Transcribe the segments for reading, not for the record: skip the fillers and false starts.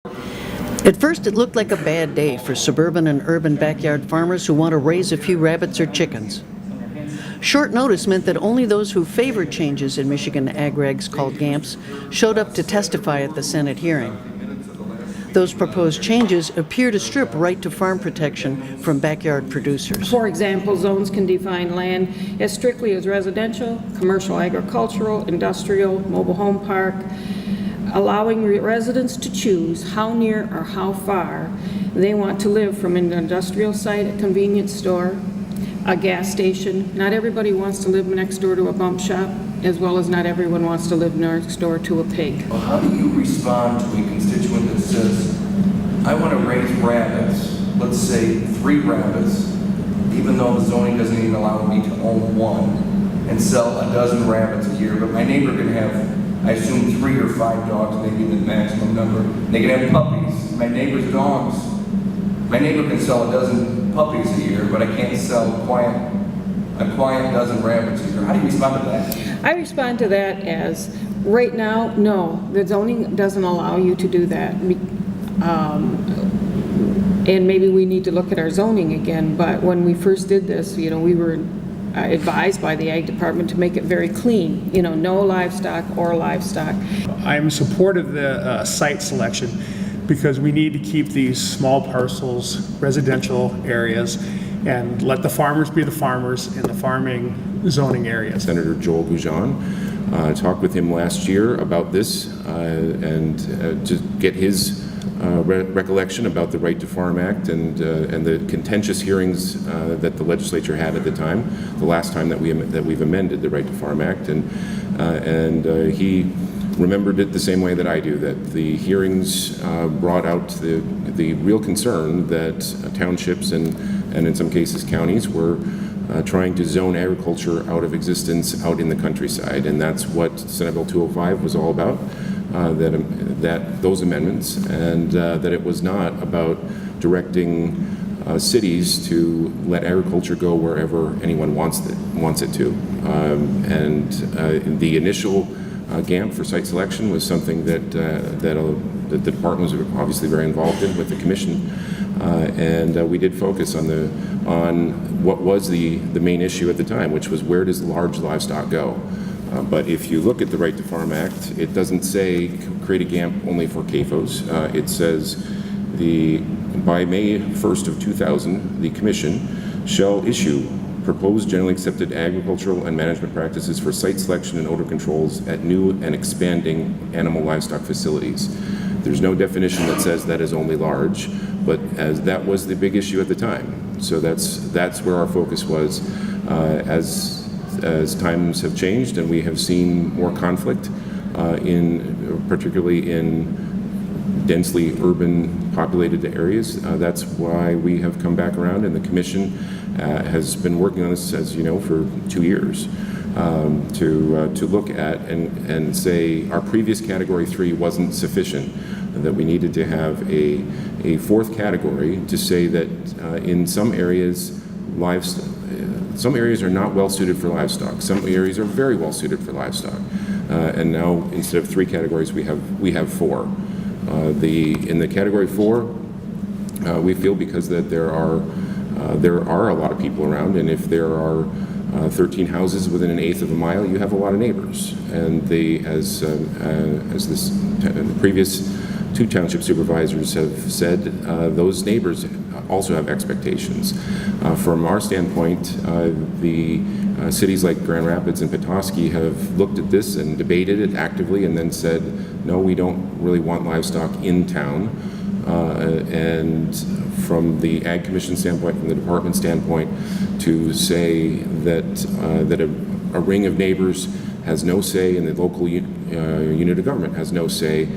At first, it looked like a bad day for suburban and urban backyard farmers who want to raise a few rabbits or chickens. Short notice meant that only those who favored changes in Michigan ag regs called GAAMPs showed up to testify at the Senate hearing. Those proposed changes appear to strip right to farm protection from backyard producers. For example, zones can define land as strictly as residential, commercial agricultural, industrial, mobile home park, allowing residents to choose how near or how far they want to live from an industrial site, a convenience store, a gas station. Not everybody wants to live next door to a bump shop, as well as not everyone wants to live next door to a pig. Well, how do you respond to a constituent that says, I want to raise rabbits, let's say 3 rabbits, even though the zoning doesn't even allow me to own one, and sell a dozen rabbits a year, but my neighbor can have, I assume, 3 or 5 dogs, maybe the maximum number. They can have puppies, my neighbor's dogs. My neighbor can sell a dozen puppies a year, but I can't sell a quiet dozen rabbits a year. How do you respond to that? I respond to that as, right now, no, the zoning doesn't allow you to do that. And maybe we need to look at our zoning again, but when we first did this, we were advised by the Ag Department to make it very clean, no livestock or livestock. I'm supportive of the site selection because we need to keep these small parcels, residential areas, and let the farmers be the farmers in the farming zoning areas. Senator Joel Goujon, talked with him last year about this and to get his recollection about the Right to Farm Act and the contentious hearings that the legislature had at the time, the last time that we've amended the Right to Farm Act, and he remembered it the same way that I do, that the hearings brought out the real concern that townships and in some cases counties were trying to zone agriculture out of existence out in the countryside, and that's what Senate Bill 205 was all about, those amendments, and that it was not about directing cities to let agriculture go wherever anyone wants it to. The initial GAAMP for site selection was something that the department was obviously very involved in with the commission, and we did focus on what was the main issue at the time, which was where does large livestock go. But if you look at the Right to Farm Act, it doesn't say create a GAAMP only for CAFOs. It says by May 1st of 2000, the commission shall issue proposed generally accepted agricultural and management practices for site selection and odor controls at new and expanding animal livestock facilities. There's no definition that says that is only large, but as that was the big issue at the time. So that's where our focus was. As times have changed and we have seen more conflict, particularly in densely urban populated areas, that's why we have come back around, and the commission has been working on this, as you know, for 2 years to look at and say our previous category 3 wasn't sufficient, that we needed to have a 4th category to say that in some areas some areas are not well suited for livestock. Some areas are very well suited for livestock. And now instead of 3 categories, we have 4. In the category 4, we feel because that there are a lot of people around, and if there are 13 houses within 1/8 of a mile, you have a lot of neighbors. And as the previous 2 township supervisors have said, those neighbors also have expectations. From our standpoint, the cities like Grand Rapids and Petoskey have looked at this and debated it actively and then said, no, we don't really want livestock in town. And from the Ag Commission standpoint, from the department standpoint, to say that a ring of neighbors has no say, and the local unit of government has no say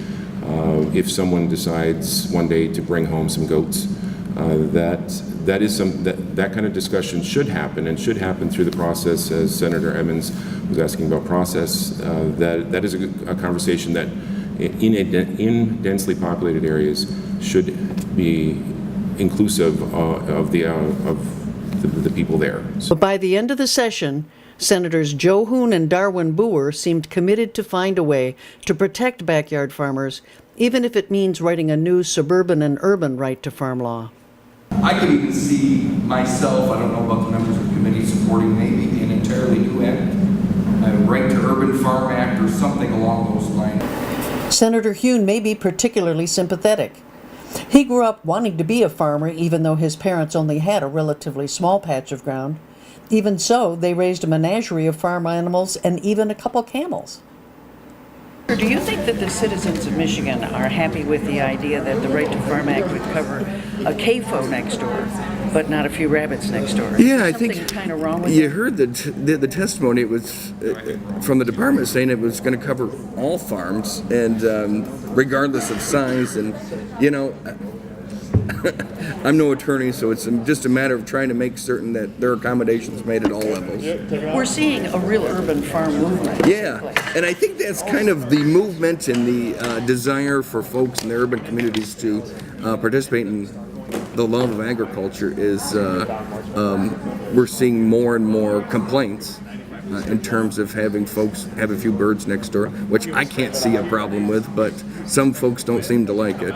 if someone decides one day to bring home some goats. That kind of discussion should happen, and should happen through the process, as Senator Emmons was asking about process. That is a conversation that in densely populated areas should be inclusive of the people there. But by the end of the session, Senators Joe Hune and Darwin Bucqueroux seemed committed to find a way to protect backyard farmers even if it means writing a new suburban and urban right to farm law. I could even see myself, I don't know about the members of the committee, supporting maybe an entirely new act, a Right to Urban Farm Act or something along those lines. Senator Hune may be particularly sympathetic. He grew up wanting to be a farmer even though his parents only had a relatively small patch of ground. Even so, they raised a menagerie of farm animals and even a couple camels. Do you think that the citizens of Michigan are happy with the idea that the Right to Farm Act would cover a CAFO next door, but not a few rabbits next door? Yeah, I Is think something kind of wrong with you it? heard the testimony. It was from the department saying it was going to cover all farms and regardless of size. And you know, I'm no attorney, so it's just a matter of trying to make certain that there are accommodations made at all levels. We're seeing a real urban farm movement. Yeah, and I think that's kind of the movement and the desire for folks in the urban communities to participate in the love of agriculture is we're seeing more and more complaints in terms of having folks have a few birds next door, which I can't see a problem with, but some folks don't seem to like it.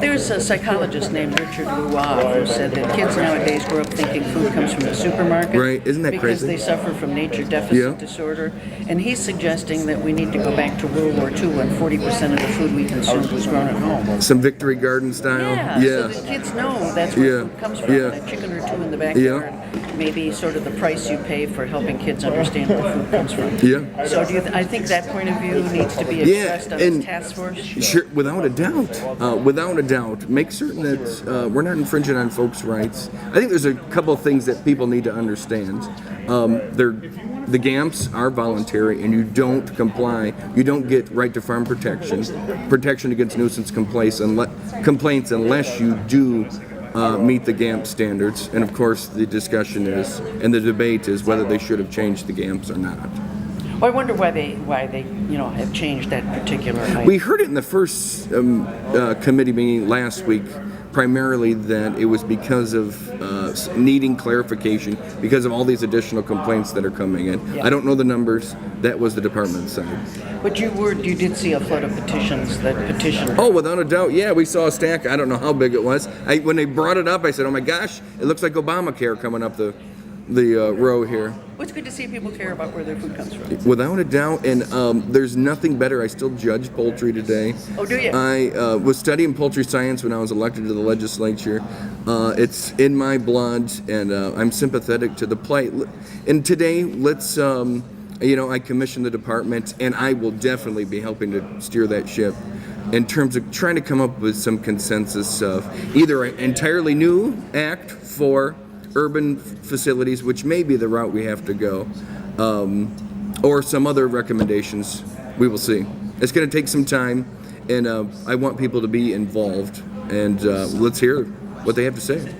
There's a psychologist named Richard Bucqueroux who said that kids nowadays grow up thinking food comes from the supermarket. Right, isn't that because crazy? They suffer from nature deficit Yeah. disorder. And he's suggesting that we need to go back to World War II when 40% of the food we consumed was grown at home. Some Victory Garden style. So that kids know that's where Yeah. food comes from. Yeah. And a chicken or two in the backyard. Maybe sort of the price you pay for helping kids understand where food comes from. Yeah. So do you I think that point of view needs to be addressed on and this task force? Sure, without a doubt. Without a doubt. Make certain that we're not infringing on folks' rights. I think there's a couple of things that people need to understand. The GAAMPs are voluntary, and you don't comply. You don't get right to farm protection against nuisance complaints unless you do meet the GAAMP standards. And of course, the discussion is, and the debate is whether they should have changed the GAAMPs or not. Well, I wonder why they have changed that particular item. We heard it in the first committee meeting last week, primarily that it was because of needing clarification because of all these additional complaints that are coming in. Yeah. I don't know the numbers. That was the department side. But you did see a flood of petitions that petitioned. Oh, without a doubt. Yeah, we saw a stack. I don't know how big it was. When they brought it up, I said, oh my gosh, it looks like Obamacare coming up the row here. Well, it's good to see people care about where their food comes from. Without a doubt, and there's nothing better. I still judge poultry today. Oh, do you? I was studying poultry science when I was elected to the legislature. It's in my blood, and I'm sympathetic to the plight. And today, let's, I commissioned the department, and I will definitely be helping to steer that ship in terms of trying to come up with some consensus of either an entirely new act for urban facilities, which may be the route we have to go, or some other recommendations. We will see. It's going to take some time, and I want people to be involved, and let's hear what they have to say.